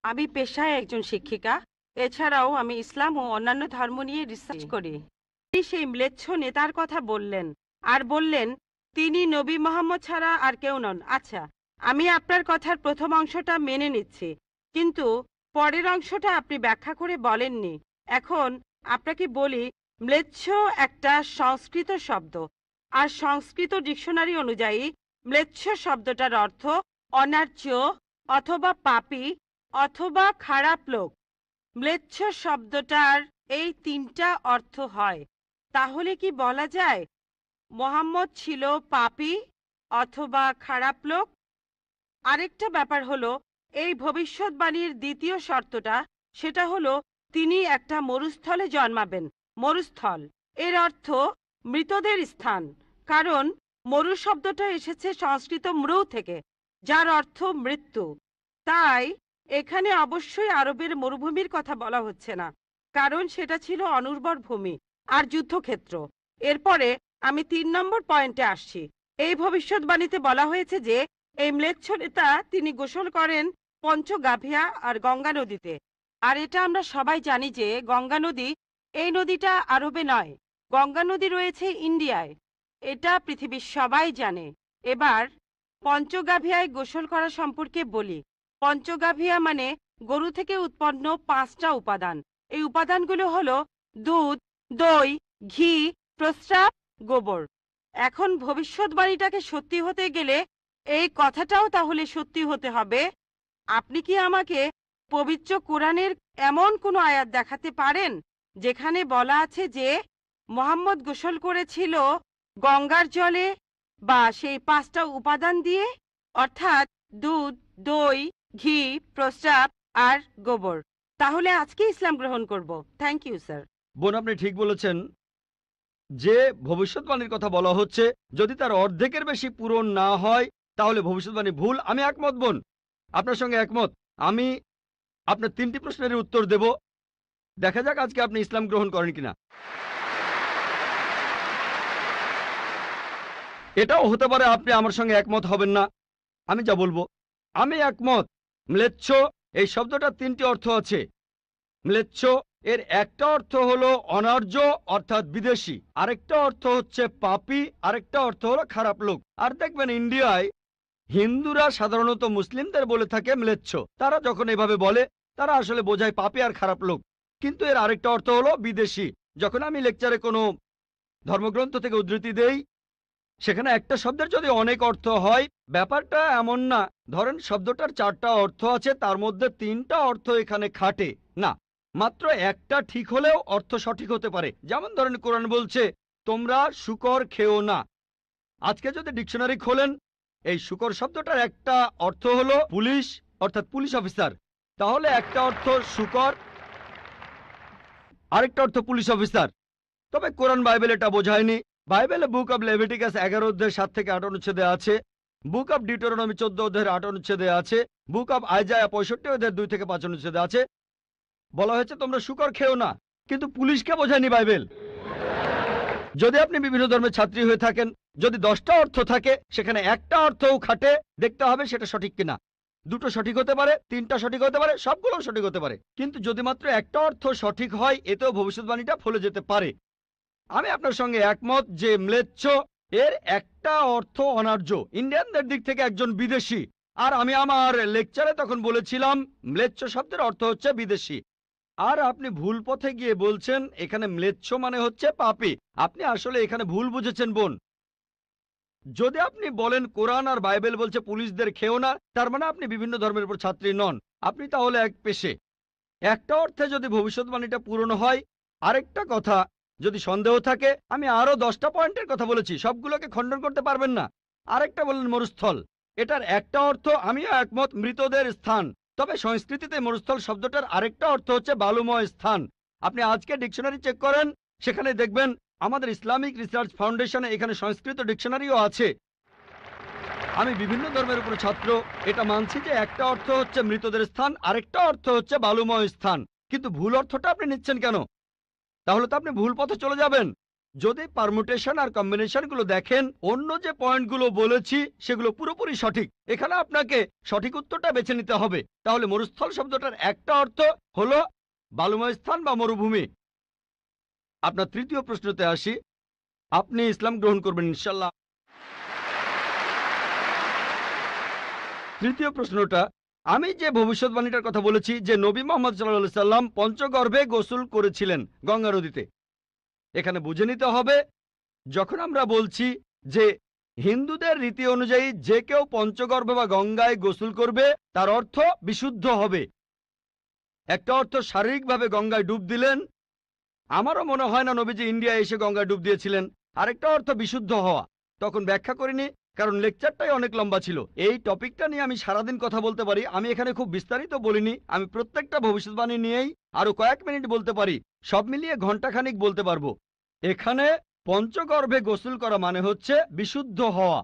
আমি পেশায় একজন শিক্ষিকা। এছাড়াও আমি ইসলাম ও অন্যান্য ধর্ম নিয়ে রিসার্চ করি। তিনি সেই ম্লেচ্ছ নেতার কথা বললেন আর বললেন তিনি নবী মোহাম্মদ ছাড়া আর কেউ নন। আচ্ছা, আমি আপনার কথার প্রথম অংশটা মেনে নিচ্ছি, কিন্তু পরের অংশটা আপনি ব্যাখ্যা করে বলেননি। এখন আপনাকে বলি, ম্লেচ্ছ একটা সংস্কৃত শব্দ, আর সংস্কৃত ডিকশনারি অনুযায়ী ম্লেচ্ছ শব্দটার অর্থ অনার্য অথবা পাপী অথবা খারাপ লোক। ম্লেচ্ছ শব্দটার এই তিনটা অর্থ হয়। তাহলে কি বলা যায় মোহাম্মদ ছিল পাপী অথবা খারাপ লোক? আরেকটা ব্যাপার হলো, এই ভবিষ্যৎবাণীর দ্বিতীয় শর্তটা, সেটা হলো তিনি একটা মরুস্থলে জন্মাবেন। মরুস্থল এর অর্থ মৃতদের স্থান, কারণ মরু শব্দটা এসেছে সংস্কৃত মৃ থেকে, যার অর্থ মৃত্যু। তাই এখানে অবশ্যই আরবের মরুভূমির কথা বলা হচ্ছে না, কারণ সেটা ছিল অনুর্বর ভূমি আর যুদ্ধক্ষেত্র। এরপরে আমি 3 নম্বর পয়েন্টে আসছি। এই ভবিষ্যৎবাণীতে বলা হয়েছে যে এই ম্লেচ্ছ নেতা তিনি গোসল করেন পঞ্চগাভিয়া আর গঙ্গা নদীতে। আর এটা আমরা সবাই জানি যে গঙ্গা নদী, এই নদীটা আরবে নয়, গঙ্গা নদী রয়েছে ইন্ডিয়ায়। এটা পৃথিবীর সবাই জানে। এবার পঞ্চগাভিয়ায় গোসল করা সম্পর্কে বলি। পঞ্চগাভিয়া মানে গরু থেকে উৎপন্ন 5টা উপাদান। এই উপাদানগুলো হলো দুধ, দই, ঘি, প্রস্রাব, গোবর। এখন ভবিষ্যৎবাণীটাকে সত্যি হতে গেলে এই কথাটাও তাহলে সত্যি হতে হবে। আপনি কি আমাকে পবিত্র কোরআনের এমন কোনো আয়াত দেখাতে পারেন যেখানে বলা আছে যে মোহাম্মদ গোসল করেছিল গঙ্গার জলে বা সেই 5টা উপাদান দিয়ে, অর্থাৎ দুধ, দই, ঘি, প্রস্রাব আর গোবর? তাহলে আজকে ইসলাম গ্রহণ করব। Thank you sir. বোন, আপনি ঠিক বলেছেন। যে ভবিষ্যৎবাণীর কথা বলা হচ্ছে, যদি তার অর্ধেকের বেশি পূরণ না হয় তাহলে ভবিষ্যৎবাণী ভুল। আমি একমত বোন, আপনার সঙ্গে একমত। আমি আপনার 3টি প্রশ্নের উত্তর দেব। দেখা যাক আজকে আপনি ইসলাম গ্রহণ করেন কিনা। এটাও হতে পারে আপনি আমার সঙ্গে একমত হবেন না। আমি যা বলবো, আমি একমত। ম্লেচ্ছ এই শব্দটার 3টি অর্থ আছে। ম্লেচ্ছ এর একটা অর্থ হলো অনার্য অর্থাৎ বিদেশি, আরেকটা অর্থ হচ্ছে পাপী, আরেকটা অর্থ হলো খারাপ লোক। আর দেখবেন ইন্ডিয়ায় হিন্দুরা সাধারণত মুসলিমদের বলে থাকে ম্লেচ্ছ। তারা যখন এভাবে বলে তারা আসলে বোঝায় পাপী আর খারাপ লোক, কিন্তু এর আরেকটা অর্থ হলো বিদেশি। যখন আমি লেকচারে কোনো ধর্মগ্রন্থ থেকে উদ্ধৃতি দেই, সেখানে একটা শব্দের যদি অনেক অর্থ হয়, ব্যাপারটা এমন না ধরেন শব্দটার 4টা অর্থ আছে, তার মধ্যে 3টা অর্থ এখানে খাটে না, মাত্র একটা ঠিক হলেও অর্থ সঠিক হতে পারে। যেমন ধরেন কোরআন বলছে তোমরা শূকর খেও না। আজকে যদি ডিকশনারি খোলেন, এই শূকর শব্দটার একটা অর্থ হলো পুলিশ অর্থাৎ পুলিশ অফিসার, তাহলে একটা অর্থ শূকর, আরেকটা অর্থ পুলিশ অফিসার। তবে কোরআন বাইবেল এটা বোঝায়নি। বাইবেলে বুক অব লেভিটিকাস 11 অধ্যায় 7 থেকে 8 অনুচ্ছেদে আছে, বুক অব ডিউটেরোনমি 14 অধ্যায়ের 8 অনুচ্ছেদে আছে, বুক অব আইজায়া 65 অধ্যায়ের 2 থেকে 5 অনুচ্ছেদে আছে, বলা হয়েছে তোমরা শূকর খেও না। কিন্তু পুলিশকে বোঝায়নি বাইবেল। যদি আপনি বিভিন্ন ধর্মের ছাত্রী হয়ে থাকেন, যদি 10টা অর্থ থাকে সেখানে একটা অর্থও খাটে, দেখতে হবে সেটা সঠিক কিনা। 2টো সঠিক হতে পারে, 3টা সঠিক হতে পারে, সবগুলো সঠিক হতে পারে, কিন্তু যদি মাত্র একটা অর্থ সঠিক হয় এতেও ভবিষ্যৎবাণীটা ফলে যেতে পারে। আমি আপনার সঙ্গে একমত যে ম্লেচ্ছ এর একটা অর্থ অনার্য, ইন্ডিয়ানদের দিক থেকে একজন বিদেশি। আর আমি আমার লেকচারে তখন বলেছিলাম ম্লেচ্ছ শব্দের অর্থ হচ্ছে বিদেশি। আর আপনি ভুল পথে গিয়ে বলছেন এখানে ম্লেচ্ছ মানে হচ্ছে পাপী। আপনি আসলে এখানে ভুল বুঝেছেন বোন। যদি আপনি বলেন কোরআন আর বাইবেল বলছে পুলিশদের খেও না, তার মানে আপনি বিভিন্ন ধর্মের উপর ছাত্রী নন, আপনি তাহলে এক পেশে। একটা অর্থে যদি ভবিষ্যৎবাণীটা পূরণ হয়। আরেকটা কথা, যদি সন্দেহ থাকে, আমি আরো 10টা পয়েন্টের কথা বলেছি, সবগুলোকে খণ্ডন করতে পারবেন না। আরেকটা বললেন মরুস্থল, এটার একটা অর্থ আমিও একমত, মৃতদের স্থান। তবে সংস্কৃতিতে মরুস্থল শব্দটার আরেকটা অর্থ হচ্ছে বালুময় স্থান। আপনি আজকে ডিকশনারি চেক করেন, সেখানে দেখবেন আমাদের ইসলামিক রিসার্চ ফাউন্ডেশনে এখানে সংস্কৃত ডিকশনারিও আছে। আমি বিভিন্ন ধর্মের উপর ছাত্র, এটা মানছি যে একটা অর্থ হচ্ছে মৃতদের স্থান, আরেকটা অর্থ হচ্ছে বালুময় স্থান। কিন্তু ভুল অর্থটা আপনি নিচ্ছেন কেন? তাহলে তো আপনি ভুল পথে চলে যাবেন। যদি পারমুটেশন আর কম্বিনেশন গুলো দেখেন, অন্য যে পয়েন্টগুলো বলেছি সেগুলো পুরোপুরি সঠিক। এখানে আপনাকে সঠিক উত্তরটা বেছে নিতে হবে। তাহলে মরুস্থল শব্দটার একটা অর্থ হলো বালুময় স্থান বা মরুভূমি। আপনার তৃতীয় প্রশ্নতে আসি, আপনি ইসলাম গ্রহণ করবেন ইনশাল্লাহ। তৃতীয় প্রশ্নটা, আমি যে ভবিষ্যৎবাণীটার কথা বলেছি যে নবী মোহাম্মদ সাল্লাল্লাহু আলাইহি সাল্লাম পঞ্চগর্ভে গোসল করেছিলেন গঙ্গা নদীতে, এখানে বুঝে নিতে হবে যখন আমরা বলছি যে হিন্দুদের রীতি অনুযায়ী যে কেউ পঞ্চগর্ভে বা গঙ্গায় গোসল করবে তার অর্থ বিশুদ্ধ হবে। একটা অর্থ শারীরিকভাবে গঙ্গায় ডুব দিলেন, আমারও মনে হয় না নবীজি ইন্ডিয়া এসে গঙ্গায় ডুব দিয়েছিলেন। আরেকটা অর্থ বিশুদ্ধ হওয়া, তখন ব্যাখ্যা করিনি কারণ লেকচারটাই অনেক লম্বা ছিল। এই টপিকটা নিয়ে আমি সারাদিন কথা বলতে পারি, আমি এখানে খুব বিস্তারিত বলিনি। আমি প্রত্যেকটা ভবিষ্যৎবাণী নিয়েই আরো কয়েক মিনিট বলতে পারি, সব মিলিয়ে ঘন্টাখানিক বলতে পারবো। এখানে পঞ্চগর্ভে গোসল করা মানে হচ্ছে বিশুদ্ধ হওয়া।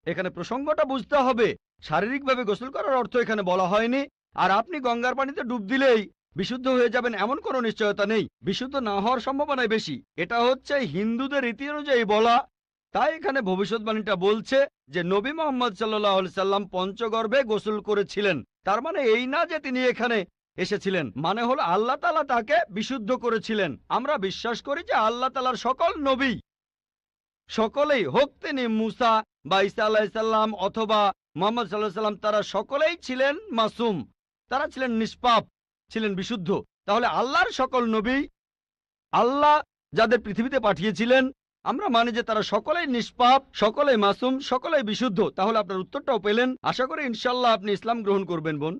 এখানে প্রসঙ্গটা বুঝতে হবে, শারীরিকভাবে গোসল করার অর্থ এখানে বলা হয়নি। আর আপনি গঙ্গার পানিতে ডুব দিলেই বিশুদ্ধ হয়ে যাবেন এমন কোনো নিশ্চয়তা নেই, বিশুদ্ধ না হওয়ার সম্ভাবনাই বেশি। এটা হচ্ছে হিন্দুদের রীতি অনুযায়ী বলা। তাই এখানে ভবিষ্যৎবাণীটা বলছে যে নবী মোহাম্মদ সাল্লাল্লাহু আলাইহি সাল্লাম পঞ্চগর্ভে গোসল করেছিলেন। তার মানে এই না যে তিনি এখানে এসেছিলেন, মানে হলো আল্লাহ তাআলা তাকে বিশুদ্ধ করেছিলেন। আমরা বিশ্বাস করি যে আল্লাহ তাআলার সকল নবী, সকলেই, হোক তিনি মুসা বা ঈসা আলাইহিস সালাম অথবা মুহাম্মদ সাল্লাল্লাহু আলাইহি সাল্লাম, তারা সকলেই ছিলেন মাসুম, তারা ছিলেন নিষ্পাপ, ছিলেন বিশুদ্ধ। তাহলে আল্লাহর সকল নবী, আল্লাহ যাদের পৃথিবীতে পাঠিয়েছিলেন, আমরা মানি যে তারা সকলেই নিষ্পাপ, সকলেই মাসুম, সকলেই বিশুদ্ধ। তাহলে আপনার উত্তরটাও পেলেন। আশা করি ইনশাআল্লাহ আপনি ইসলাম গ্রহণ করবেন বোন।